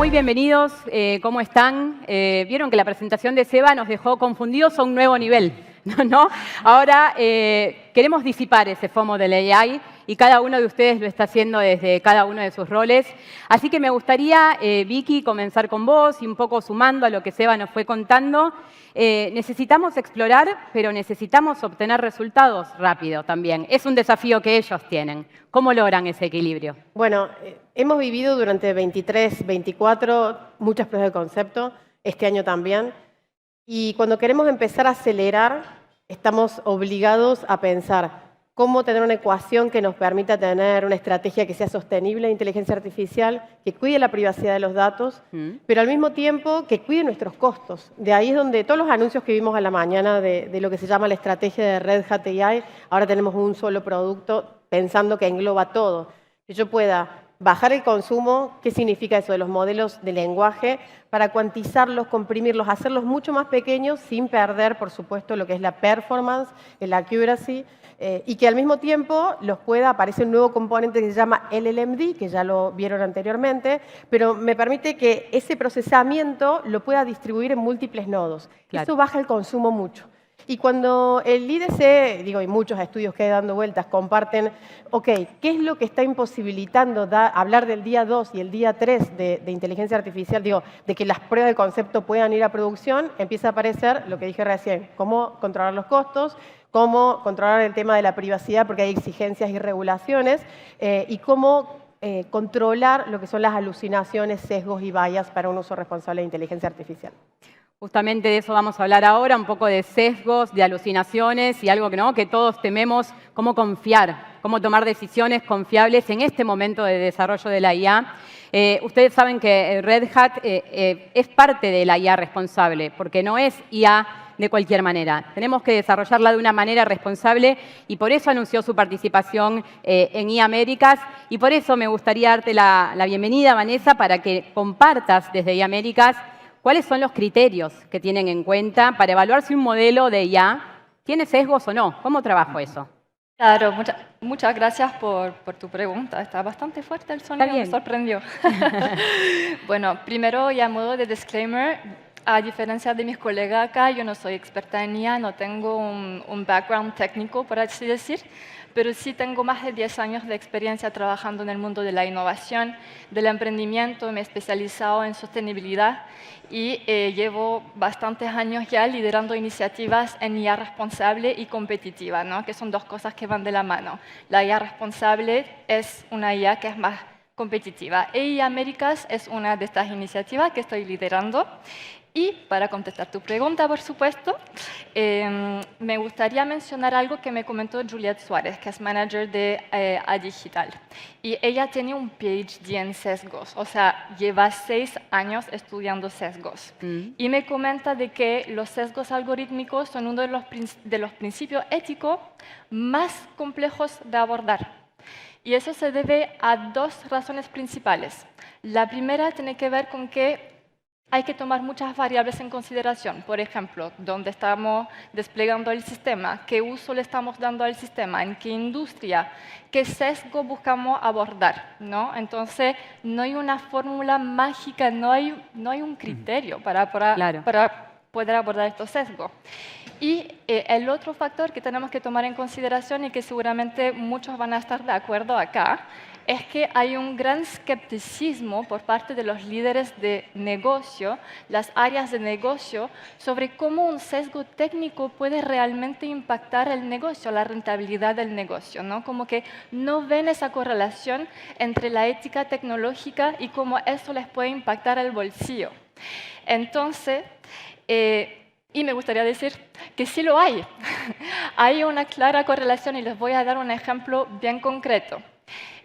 muy bienvenidos. ¿Cómo están? Vieron que la presentación de Seba nos dejó confundidos a un nuevo nivel, ¿no? Ahora queremos disipar ese FOMO del AI y cada uno de ustedes lo está haciendo desde cada uno de sus roles. Así que me gustaría, Vicky, comenzar con vos y un poco sumando a lo que Seba nos fue contando. Necesitamos explorar, pero necesitamos obtener resultados rápido también. Es un desafío que ellos tienen. ¿Cómo logran ese equilibrio? Bueno, hemos vivido durante 23, 24 muchas pruebas de concepto, este año también, y cuando queremos empezar a acelerar, estamos obligados a pensar cómo tener una ecuación que nos permita tener una estrategia que sea sostenible de inteligencia artificial, que cuide la privacidad de los datos, pero al mismo tiempo que cuide nuestros costos. De ahí es donde todos los anuncios que vimos a la mañana de lo que se llama la estrategia de Red Hat AI, ahora tenemos un solo producto pensando que engloba todo. Que yo pueda bajar el consumo, ¿qué significa eso de los modelos de lenguaje? Para cuantizarlos, comprimirlos, hacerlos mucho más pequeños sin perder, por supuesto, lo que es la performance, la accuracy, y que al mismo tiempo los pueda, aparece un nuevo componente que se llama LLMD, que ya lo vieron anteriormente, pero me permite que ese procesamiento lo pueda distribuir en múltiples nodos. Claro. Eso baja el consumo mucho. Y cuando el IDC, digo, y muchos estudios que hay dando vueltas, comparten, ok, ¿qué es lo que está imposibilitando hablar del día 2 y el día 3 de inteligencia artificial? Digo, de que las pruebas de concepto puedan ir a producción, empieza a aparecer lo que dije recién, cómo controlar los costos, cómo controlar el tema de la privacidad, porque hay exigencias y regulaciones, y cómo controlar lo que son las alucinaciones, sesgos y bias para un uso responsable de inteligencia artificial. Justamente de eso vamos a hablar ahora, un poco de sesgos, de alucinaciones y algo que todos tememos, cómo confiar, cómo tomar decisiones confiables en este momento de desarrollo de la IA. Ustedes saben que Red Hat es parte de la IA responsable, porque no es IA de cualquier manera. Tenemos que desarrollarla de una manera responsable y por eso anunció su participación en IA Américas y por eso me gustaría darte la bienvenida, Vanessa, para que compartas desde IA Américas ¿cuáles son los criterios que tienen en cuenta para evaluar si un modelo de IA tiene sesgos o no? ¿Cómo trabajo eso? Claro, muchas gracias por tu pregunta. Está bastante fuerte el sonido, me sorprendió. Bueno, primero, y a modo de disclaimer, a diferencia de mis colegas acá, yo no soy experta en IA, no tengo un background técnico, por así decir, pero sí tengo más de 10 años de experiencia trabajando en el mundo de la innovación, del emprendimiento, me he especializado en sostenibilidad y llevo bastantes años ya liderando iniciativas en IA responsable y competitiva, ¿no? Que son dos cosas que van de la mano. La IA responsable es una IA que es más competitiva. E IA Américas es una de estas iniciativas que estoy liderando. Y para contestar tu pregunta, por supuesto, me gustaría mencionar algo que me comentó Juliette Suárez, que es manager de Digital. Y ella tiene un PhD en sesgos, o sea, lleva 6 años estudiando sesgos. Y me comenta de que los sesgos algorítmicos son uno de los principios éticos más complejos de abordar. Y eso se debe a 2 razones principales. La primera tiene que ver con que hay que tomar muchas variables en consideración. Por ejemplo, dónde estamos desplegando el sistema, qué uso le estamos dando al sistema, en qué industria, qué sesgo buscamos abordar, ¿no? Entonces, no hay una fórmula mágica, no hay un criterio para poder abordar estos sesgos. Y el otro factor que tenemos que tomar en consideración y que seguramente muchos van a estar de acuerdo acá, es que hay un gran escepticismo por parte de los líderes de negocio, las áreas de negocio, sobre cómo un sesgo técnico puede realmente impactar el negocio, la rentabilidad del negocio, ¿no? Como que no ven esa correlación entre la ética tecnológica y cómo eso les puede impactar el bolsillo. Entonces, y me gustaría decir que sí lo hay. Hay una clara correlación y les voy a dar un ejemplo bien concreto.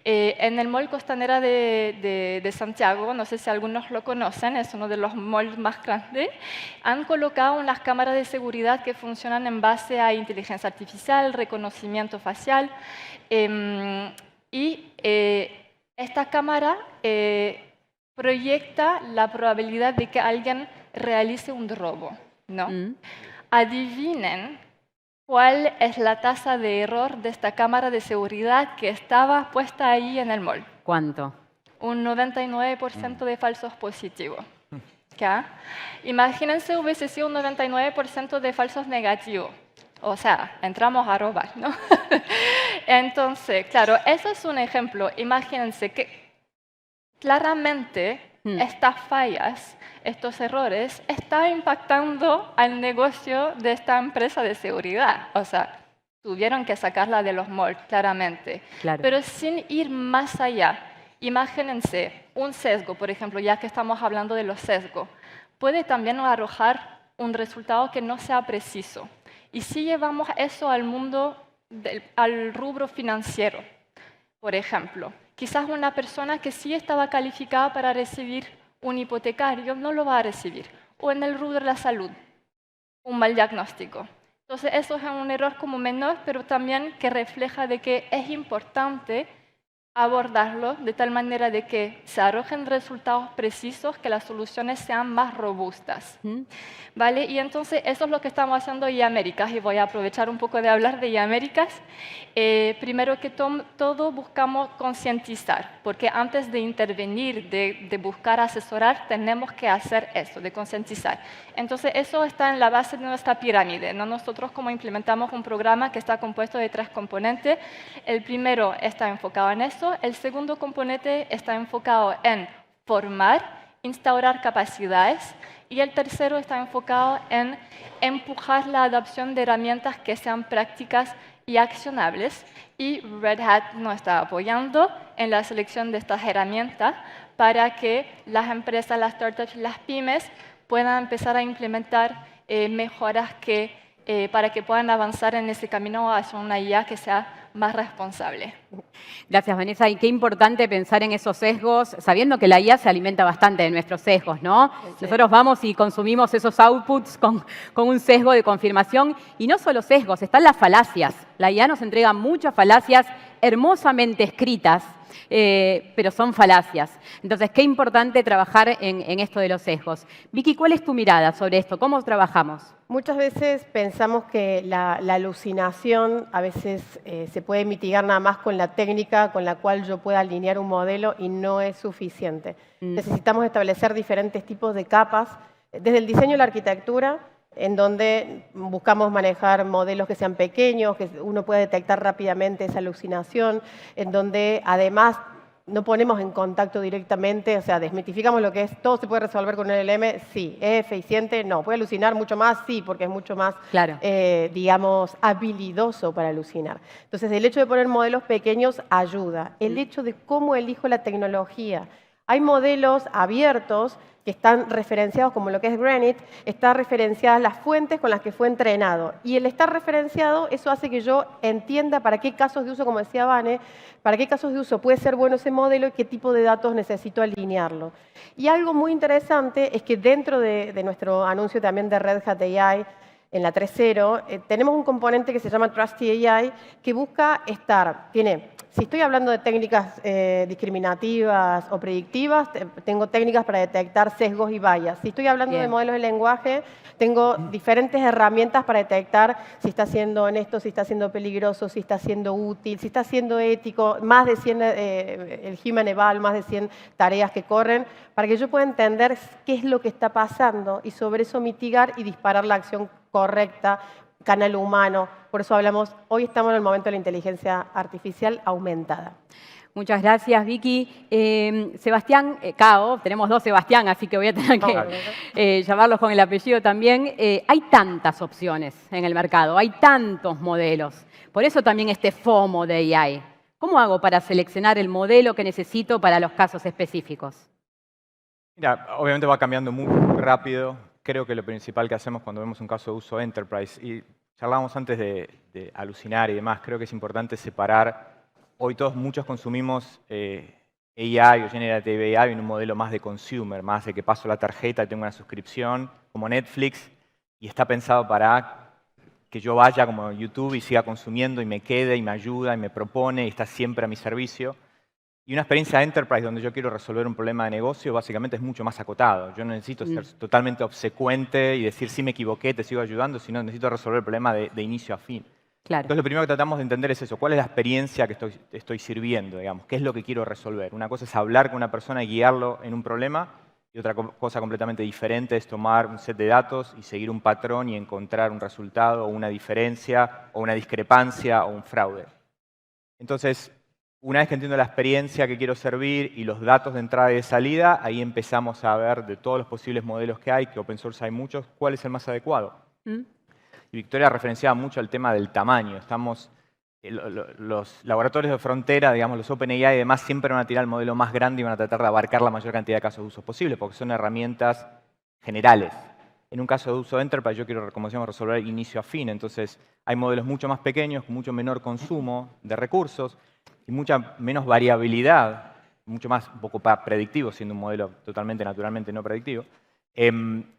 En el Mall Costanera de Santiago, no sé si algunos lo conocen, es uno de los malls más grandes, han colocado unas cámaras de seguridad que funcionan en base a inteligencia artificial, reconocimiento facial, y esta cámara proyecta la probabilidad de que alguien realice un robo, ¿no? Adivinen ¿cuál es la tasa de error de esta cámara de seguridad que estaba puesta ahí en el mall? ¿Cuánto? un 99% de falsos positivos. ¿Ya? Imagínense hubiese sido un 99% de falsos negativos. O sea, entramos a robar, ¿no? Entonces, claro, eso es un ejemplo. Imagínense que claramente estas fallas, estos errores, están impactando al negocio de esta empresa de seguridad. O sea, tuvieron que sacarla de los malls, claramente. Claro. Pero sin ir más allá, imagínense un sesgo, por ejemplo, ya que estamos hablando de los sesgos, puede también arrojar un resultado que no sea preciso. Y si llevamos eso al mundo, al rubro financiero, por ejemplo, quizás una persona que sí estaba calificada para recibir un hipotecario no lo va a recibir. O en el rubro de la salud, un mal diagnóstico. Entonces, eso es un error como menor, pero también que refleja de que es importante abordarlo de tal manera de que se arrojen resultados precisos, que las soluciones sean más robustas. ¿Vale? Y entonces eso es lo que estamos haciendo en Américas, y voy a aprovechar un poco de hablar de Américas. Primero que todo buscamos concientizar, porque antes de intervenir, de buscar asesorar, tenemos que hacer eso, de concientizar. Entonces eso está en la base de nuestra pirámide, ¿no? Nosotros como implementamos un programa que está compuesto de 3 componentes. El primero está enfocado en eso, el segundo componente está enfocado en formar, instaurar capacidades, y el tercero está enfocado en empujar la adopción de herramientas que sean prácticas y accionables. Y Red Hat nos está apoyando en la selección de estas herramientas para que las empresas, las startups y las pymes puedan empezar a implementar mejoras para que puedan avanzar en ese camino hacia una IA que sea más responsable. Gracias, Vanessa. Y qué importante pensar en esos sesgos, sabiendo que la IA se alimenta bastante de nuestros sesgos, ¿no? Sí. Nosotros vamos y consumimos esos outputs con un sesgo de confirmación. Y no solo sesgos, están las falacias. La IA nos entrega muchas falacias hermosamente escritas, pero son falacias. Entonces, qué importante trabajar en esto de los sesgos. Vicky, ¿cuál es tu mirada sobre esto? ¿Cómo trabajamos? Muchas veces pensamos que la alucinación a veces se puede mitigar nada más con la técnica con la cual yo pueda alinear un modelo, y no es suficiente. Necesitamos establecer diferentes tipos de capas, desde el diseño y la arquitectura, en donde buscamos manejar modelos que sean pequeños, que uno pueda detectar rápidamente esa alucinación, en donde además no ponemos en contacto directamente, o sea, desmitificamos lo que es, todo se puede resolver con un LLM, sí. ¿Es eficiente? No. ¿Puede alucinar mucho más? Sí, porque es mucho más, claro, digamos, habilidoso para alucinar. Entonces, el hecho de poner modelos pequeños ayuda. El hecho de cómo elijo la tecnología. Hay modelos abiertos que están referenciados, como lo que es Granite, están referenciadas las fuentes con las que fue entrenado. Y el estar referenciado, eso hace que yo entienda para qué casos de uso, como decía Vane, para qué casos de uso puede ser bueno ese modelo y qué tipo de datos necesito alinearlo. Y algo muy interesante es que dentro de nuestro anuncio también de Red Hat AI, en la 3.0, tenemos un componente que se llama Trusty AI, que busca si estoy hablando de técnicas discriminativas o predictivas, tengo técnicas para detectar sesgos y vallas. Si estoy hablando de modelos de lenguaje, tengo diferentes herramientas para detectar si está siendo honesto, si está siendo peligroso, si está siendo útil, si está siendo ético, más de 100, el Human Eval, más de 100 tareas que corren, para que yo pueda entender qué es lo que está pasando y sobre eso mitigar y disparar la acción correcta, canal humano. Por eso hablamos, hoy estamos en el momento de la inteligencia artificial aumentada. Muchas gracias, Vicky. Sebastián Cao, tenemos 2 Sebastián, así que voy a tener que llamarlos con el apellido también. Hay tantas opciones en el mercado, hay tantos modelos. Por eso también este FOMO de AI. ¿Cómo hago para seleccionar el modelo que necesito para los casos específicos? Mira, obviamente va cambiando muy rápido. Creo que lo principal que hacemos cuando vemos un caso de uso enterprise, y charlábamos antes de alucinar y demás, creo que es importante separar. Hoy muchos consumimos AI o Generative AI en un modelo más de consumer, más de que paso la tarjeta y tengo una suscripción como Netflix, y está pensado para que yo vaya como YouTube y siga consumiendo y me quede y me ayuda y me propone y está siempre a mi servicio. Y una experiencia enterprise donde yo quiero resolver un problema de negocio básicamente es mucho más acotado. Yo no necesito ser totalmente obsecuente y decir, sí me equivoqué, te sigo ayudando, sino necesito resolver el problema de inicio a fin. Claro. Entonces, lo primero que tratamos de entender es eso. ¿Cuál es la experiencia que estoy sirviendo, digamos? ¿Qué es lo que quiero resolver? Una cosa es hablar con una persona y guiarlo en un problema, y otra cosa completamente diferente es tomar un set de datos y seguir un patrón y encontrar un resultado, o una diferencia, o una discrepancia, o un fraude. Entonces, una vez que entiendo la experiencia que quiero servir y los datos de entrada y de salida, ahí empezamos a ver de todos los posibles modelos que hay, que open source hay muchos, cuál es el más adecuado. Y Victoria referenciaba mucho el tema del tamaño. Los laboratorios de frontera, digamos, los OpenAI y demás, siempre van a tirar el modelo más grande y van a tratar de abarcar la mayor cantidad de casos de uso posible, porque son herramientas generales. En un caso de uso Enterprise, yo quiero, como decíamos, resolver inicio a fin. Entonces, hay modelos mucho más pequeños, con mucho menor consumo de recursos y mucha menos variabilidad, mucho más un poco predictivo, siendo un modelo totalmente naturalmente no predictivo,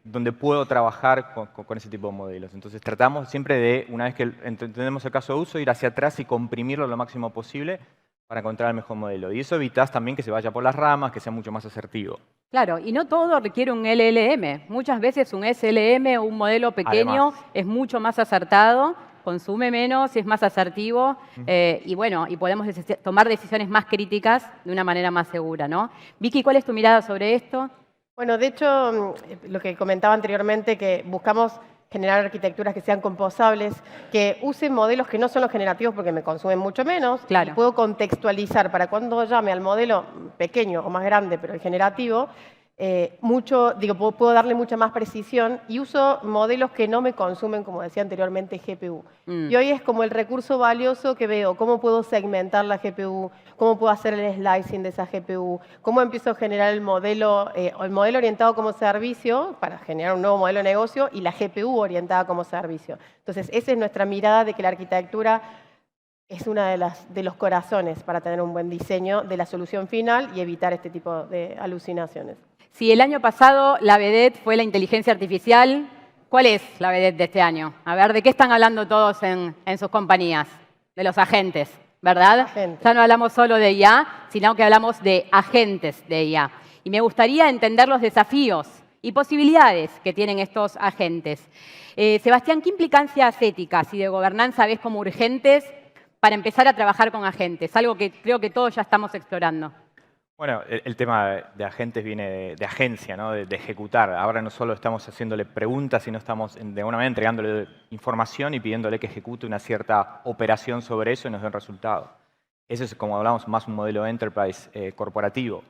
donde puedo trabajar con ese tipo de modelos. Entonces tratamos siempre de, una vez que entendemos el caso de uso, ir hacia atrás y comprimirlo lo máximo posible para encontrar el mejor modelo. Y eso evitas también que se vaya por las ramas, que sea mucho más asertivo. Claro, y no todo requiere un LLM. Muchas veces un SLM o un modelo pequeño es mucho más acertado, consume menos, es más asertivo y bueno, y podemos tomar decisiones más críticas de una manera más segura, ¿no? Vicky, ¿cuál es tu mirada sobre esto? Bueno, de hecho, lo que comentaba anteriormente, que buscamos generar arquitecturas que sean composables, que usen modelos que no son los generativos porque me consumen mucho menos. Claro. Y puedo contextualizar para cuando llame al modelo pequeño o más grande, pero el generativo, puedo darle mucha más precisión y uso modelos que no me consumen, como decía anteriormente, GPU. Y hoy es como el recurso valioso que veo, cómo puedo segmentar la GPU, cómo puedo hacer el slicing de esa GPU, cómo empiezo a generar el modelo orientado como servicio para generar un nuevo modelo de negocio y la GPU orientada como servicio. Entonces, esa es nuestra mirada de que la arquitectura es una de los corazones para tener un buen diseño de la solución final y evitar este tipo de alucinaciones. Si el año pasado la vedette fue la inteligencia artificial, ¿cuál es la vedette de este año? A ver, ¿de qué están hablando todos en sus compañías? De los agentes, ¿verdad? Agentes. Ya no hablamos solo de IA, sino que hablamos de agentes de IA. Y me gustaría entender los desafíos y posibilidades que tienen estos agentes. Sebastián, ¿qué implicancias éticas y de gobernanza ves como urgentes para empezar a trabajar con agentes? Algo que creo que todos ya estamos explorando. Bueno, el tema de agentes viene de agencia, ¿no? de ejecutar. Ahora no solo estamos haciéndole preguntas, sino estamos de alguna manera entregándole información y pidiéndole que ejecute una cierta operación sobre eso y nos dé un resultado. Eso es, como hablamos, más un modelo enterprise corporativo.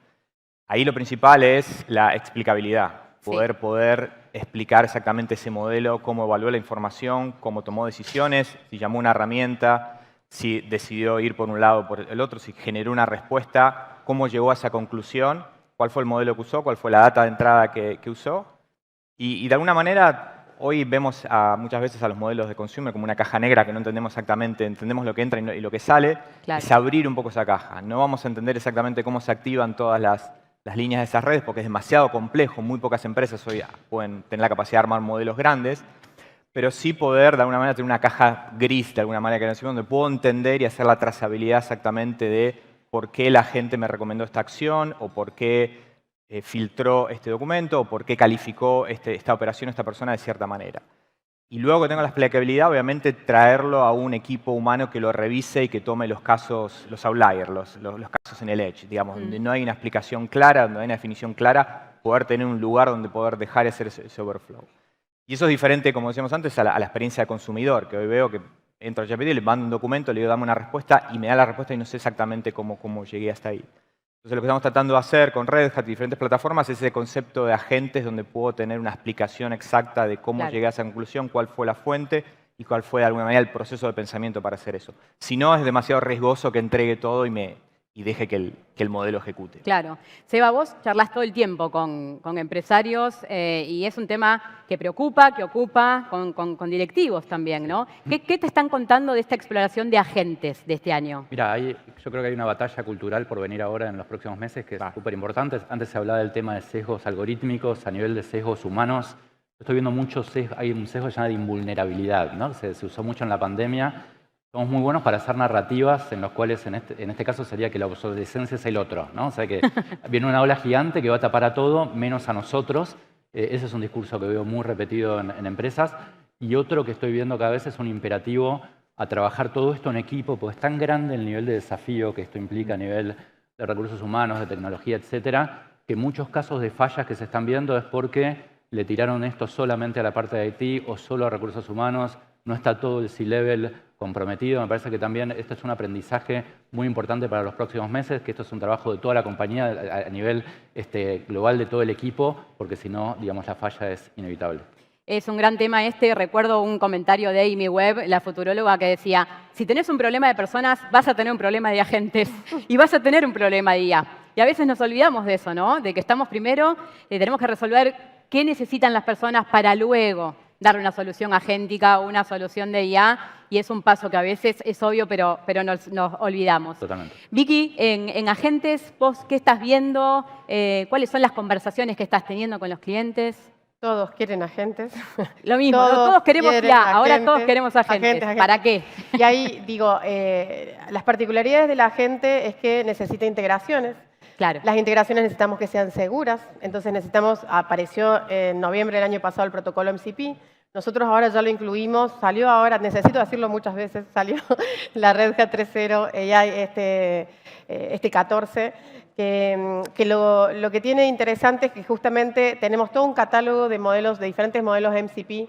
Ahí lo principal es la explicabilidad. Poder explicar exactamente ese modelo, cómo evaluó la información, cómo tomó decisiones, si llamó una herramienta, si decidió ir por un lado o por el otro, si generó una respuesta, cómo llegó a esa conclusión, cuál fue el modelo que usó, cuál fue la data de entrada que usó. Y de alguna manera, hoy vemos muchas veces a los modelos de consumer como una caja negra que no entendemos exactamente, entendemos lo que entra y lo que sale. Claro. Es abrir un poco esa caja. No vamos a entender exactamente cómo se activan todas las líneas de esas redes porque es demasiado complejo. Muy pocas empresas hoy pueden tener la capacidad de armar modelos grandes, pero sí poder de alguna manera tener una caja gris, de alguna manera, donde puedo entender y hacer la trazabilidad exactamente de por qué la gente me recomendó esta acción, o por qué filtró este documento, o por qué calificó esta operación esta persona de cierta manera. Y luego que tengo la explicabilidad, obviamente traerlo a un equipo humano que lo revise y que tome los casos, los outliers, los casos en el edge, digamos, donde no hay una explicación clara, donde no hay una definición clara, poder tener un lugar donde poder dejar hacer ese overflow. Y eso es diferente, como decíamos antes, a la experiencia de consumidor, que hoy veo que entro a GPT, le mando un documento, le digo dame una respuesta y me da la respuesta y no sé exactamente cómo llegué hasta ahí. Entonces lo que estamos tratando de hacer con Red Hat y diferentes plataformas es ese concepto de agentes donde puedo tener una explicación exacta de cómo llegué a esa conclusión, cuál fue la fuente y cuál fue de alguna manera el proceso de pensamiento para hacer eso. Si no, es demasiado riesgoso que entregue todo y deje que el modelo ejecute. Claro. Seba, vos charlas todo el tiempo con empresarios y es un tema que preocupa, que ocupa con directivos también, ¿no? ¿Qué te están contando de esta exploración de agentes de este año? Mira, yo creo que hay una batalla cultural por venir ahora en los próximos meses que es súper importante. Antes se hablaba del tema de sesgos algorítmicos a nivel de sesgos humanos. Yo estoy viendo muchos sesgos, hay un sesgo llamado de invulnerabilidad, ¿no? Se usó mucho en la pandemia. Somos muy buenos para hacer narrativas en los cuales en este caso sería que la obsolescencia es el otro, ¿no? O sea que viene una ola gigante que va a tapar a todo, menos a nosotros. Ese es un discurso que veo muy repetido en empresas. Y otro que estoy viendo cada vez es un imperativo a trabajar todo esto en equipo, porque es tan grande el nivel de desafío que esto implica a nivel de recursos humanos, de tecnología, etcétera, que muchos casos de fallas que se están viendo es porque le tiraron esto solamente a la parte de IT o solo a recursos humanos, no está todo el C-Level comprometido. Me parece que también esto es un aprendizaje muy importante para los próximos meses, que esto es un trabajo de toda la compañía a nivel global de todo el equipo, porque si no, digamos, la falla es inevitable. Es un gran tema este. Recuerdo un comentario de Amy Webb, la futuróloga, que decía, si tenés un problema de personas, vas a tener un problema de agentes y vas a tener un problema de IA. Y a veces nos olvidamos de eso, ¿no? De que estamos primero, tenemos que resolver qué necesitan las personas para luego dar una solución agéntica o una solución de IA. Y es un paso que a veces es obvio, pero nos olvidamos. Totalmente. Vicky, en agentes, ¿vos qué estás viendo? ¿Cuáles son las conversaciones que estás teniendo con los clientes? Todos quieren agentes. Lo mismo, todos queremos IA, ahora todos queremos agentes. ¿Para qué? Y ahí, digo, las particularidades del agente es que necesita integraciones. Claro. Las integraciones necesitamos que sean seguras, entonces apareció en noviembre del año pasado el protocolo MCP. Nosotros ahora ya lo incluimos, salió ahora, necesito decirlo muchas veces, salió la Red Hat 3.0 AI este 14, que lo que tiene interesante es que justamente tenemos todo un catálogo de modelos, de diferentes modelos MCP,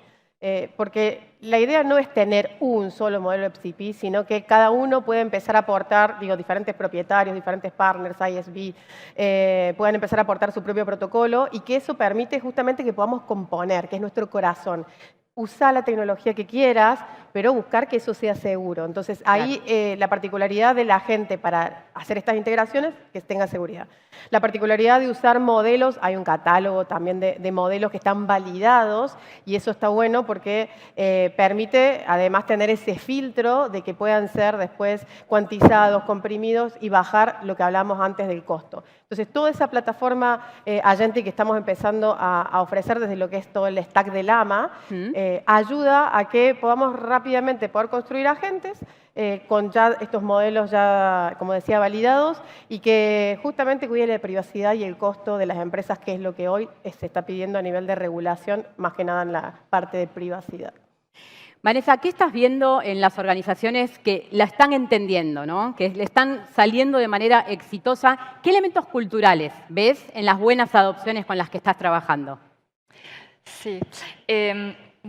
porque la idea no es tener un solo modelo MCP, sino que cada uno puede empezar a aportar, digo, diferentes propietarios, diferentes partners, ISV, pueden empezar a aportar su propio protocolo y que eso permite justamente que podamos componer, que es nuestro corazón. Usa la tecnología que quieras, pero buscar que eso sea seguro. Entonces, ahí la particularidad de la gente para hacer estas integraciones, que tenga seguridad. La particularidad de usar modelos, hay un catálogo también de modelos que están validados y eso está bueno porque permite además tener ese filtro de que puedan ser después cuantizados, comprimidos y bajar lo que hablamos antes del costo. Entonces, toda esa plataforma Agentic que estamos empezando a ofrecer desde lo que es todo el stack de Llama, ayuda a que podamos rápidamente poder construir agentes con ya estos modelos ya, como decía, validados y que justamente cuiden la privacidad y el costo de las empresas, que es lo que hoy se está pidiendo a nivel de regulación, más que nada en la parte de privacidad. Vanessa, ¿qué estás viendo en las organizaciones que la están entendiendo, ¿no? Que le están saliendo de manera exitosa? ¿Qué elementos culturales ves en las buenas adopciones con las que estás trabajando? Sí.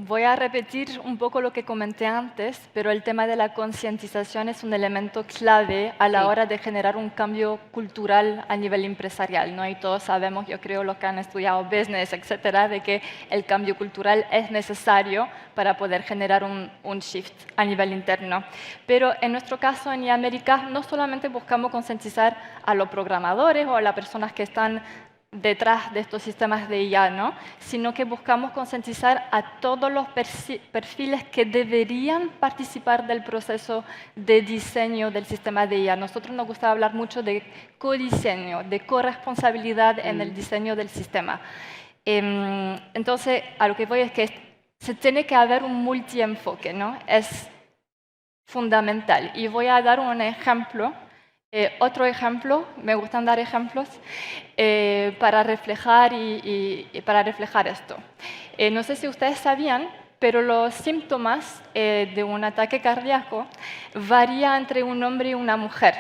Voy a repetir un poco lo que comenté antes, pero el tema de la concientización es un elemento clave a la hora de generar un cambio cultural a nivel empresarial, ¿no? Y todos sabemos, yo creo, los que han estudiado business, etcétera, de que el cambio cultural es necesario para poder generar un shift a nivel interno. Pero en nuestro caso, en América, no solamente buscamos concientizar a los programadores o a las personas que están detrás de estos sistemas de IA, ¿no? Sino que buscamos concientizar a todos los perfiles que deberían participar del proceso de diseño del sistema de IA. Nosotros nos gusta hablar mucho de codiseño, de corresponsabilidad en el diseño del sistema. Entonces, a lo que voy es que se tiene que haber un multienfoque, ¿no? Es fundamental. Y voy a dar un ejemplo. Otro ejemplo, me gustan dar ejemplos para reflejar para reflejar esto. No sé si ustedes sabían, pero los síntomas de un ataque cardíaco varían entre un hombre y una mujer.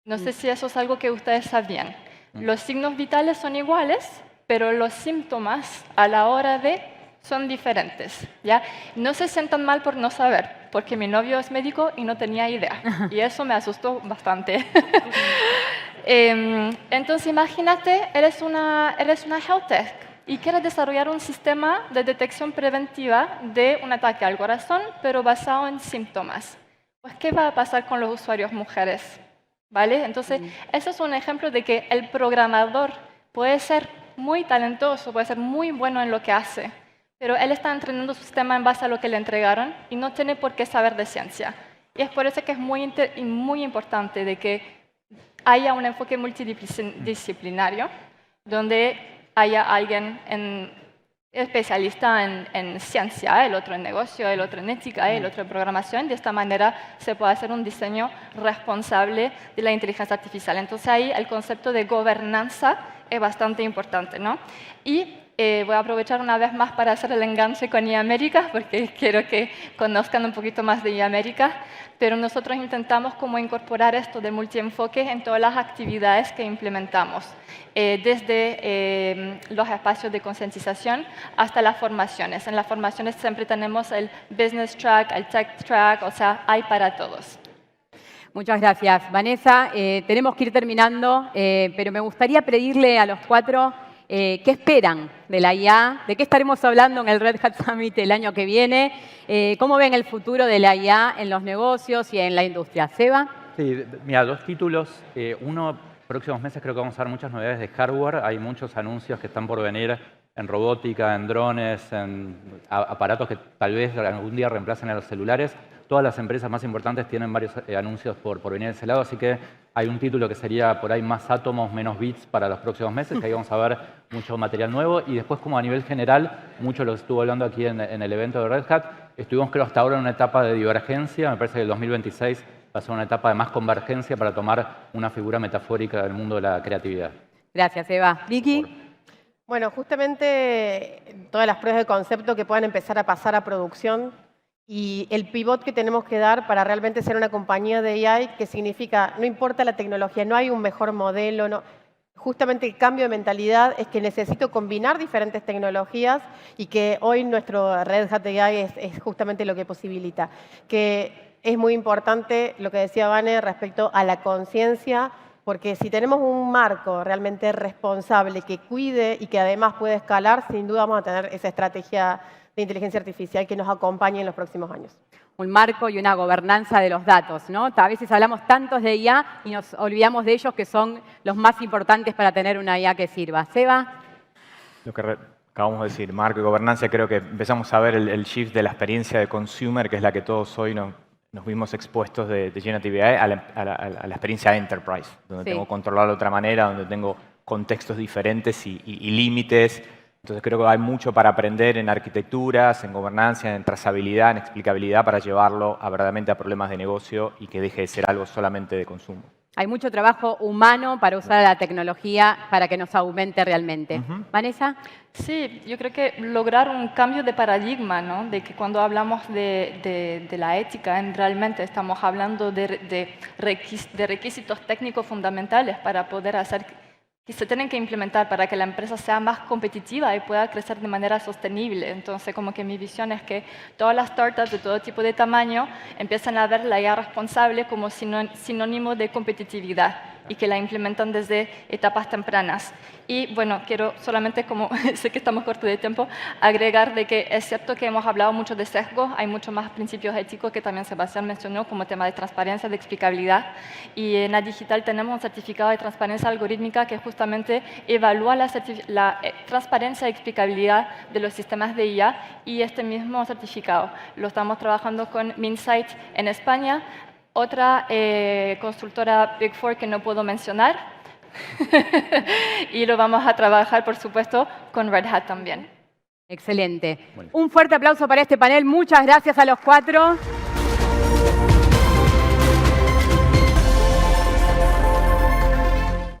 No sé si eso es algo que ustedes sabían. Los signos vitales son iguales, pero los síntomas a la hora son diferentes, ¿ya? No se sientan mal por no saber, porque mi novio es médico y no tenía idea. Y eso me asustó bastante. Entonces, imagínate, eres una health tech y quieres desarrollar un sistema de detección preventiva de un ataque al corazón, pero basado en síntomas. Pues, ¿qué va a pasar con los usuarios mujeres? ¿Vale? Entonces, eso es un ejemplo de que el programador puede ser muy talentoso, puede ser muy bueno en lo que hace, pero él está entrenando su sistema en base a lo que le entregaron y no tiene por qué saber de ciencia. Y es por eso que es muy importante de que haya un enfoque multidisciplinario, donde haya alguien especialista en ciencia, el otro en negocio, el otro en ética, el otro en programación. De esta manera se puede hacer un diseño responsable de la inteligencia artificial. Entonces ahí el concepto de gobernanza es bastante importante, ¿no? Y Voy a aprovechar una vez más para hacer el enganche con iAmérica, porque quiero que conozcan un poquito más de iAmérica, pero nosotros intentamos como incorporar esto de multienfoque en todas las actividades que implementamos, desde los espacios de concientización hasta las formaciones. En las formaciones siempre tenemos el business track, el tech track, o sea, hay para todos. Muchas gracias, Vanessa. Tenemos que ir terminando, pero me gustaría pedirle a los cuatro qué esperan de la IA, de qué estaremos hablando en el Red Hat Summit el año que viene, cómo ven el futuro de la IA en los negocios y en la industria. Seba. Sí, mira, 2 títulos. Uno, próximos meses creo que vamos a ver muchas novedades de hardware. Hay muchos anuncios que están por venir en robótica, en drones, en aparatos que tal vez algún día reemplacen a los celulares. Todas las empresas más importantes tienen varios anuncios por venir de ese lado, así que hay un título que sería por ahí más átomos, menos bits para los próximos meses, que ahí vamos a ver mucho material nuevo. Y después, como a nivel general, mucho lo estuvo hablando aquí en el evento de Red Hat, estuvimos creo hasta ahora en una etapa de divergencia, me parece que el 2026 va a ser una etapa de más convergencia para tomar una figura metafórica del mundo de la creatividad. Gracias, Eva. Vicky. Bueno, justamente todas las pruebas de concepto que puedan empezar a pasar a producción y el pivot que tenemos que dar para realmente ser una compañía de AI, que significa, no importa la tecnología, no hay un mejor modelo, no. Justamente el cambio de mentalidad es que necesito combinar diferentes tecnologías y que hoy nuestro Red Hat AI es justamente lo que posibilita. Que es muy importante lo que decía Vane respecto a la conciencia, porque si tenemos un marco realmente responsable que cuide y que además puede escalar, sin duda vamos a tener esa estrategia de inteligencia artificial que nos acompañe en los próximos años. Un marco y una gobernanza de los datos, ¿no? A veces hablamos tantos de IA y nos olvidamos de ellos que son los más importantes para tener una IA que sirva. Seba. Lo que acabamos de decir, marco y gobernanza, creo que empezamos a ver el shift de la experiencia de consumer, que es la que todos hoy nos vimos expuestos de Generative AI, a la experiencia Enterprise, donde tengo que controlar de otra manera, donde tengo contextos diferentes y límites. Entonces creo que hay mucho para aprender en arquitecturas, en gobernanza, en trazabilidad, en explicabilidad para llevarlo verdaderamente a problemas de negocio y que deje de ser algo solamente de consumo. Hay mucho trabajo humano para usar la tecnología para que nos aumente realmente. ¿Vanessa? Sí, yo creo que lograr un cambio de paradigma, ¿no? De que cuando hablamos de la ética, realmente estamos hablando de requisitos técnicos fundamentales para poder hacer que se tienen que implementar para que la empresa sea más competitiva y pueda crecer de manera sostenible. Entonces, como que mi visión es que todas las startups de todo tipo de tamaño empiezan a ver la IA responsable como sinónimo de competitividad y que la implementan desde etapas tempranas. Y bueno, quiero solamente, como sé que estamos cortos de tiempo, agregar de que es cierto que hemos hablado mucho de sesgos, hay muchos más principios éticos que también Sebastián mencionó, como tema de transparencia, de explicabilidad. Y en Digital tenemos un certificado de transparencia algorítmica que justamente evalúa la transparencia y explicabilidad de los sistemas de IA, y este mismo certificado lo estamos trabajando con Minsight en España, otra consultora Big Four que no puedo mencionar, y lo vamos a trabajar, por supuesto, con Red Hat también. Excelente. Un fuerte aplauso para este panel. Muchas gracias a los cuatro.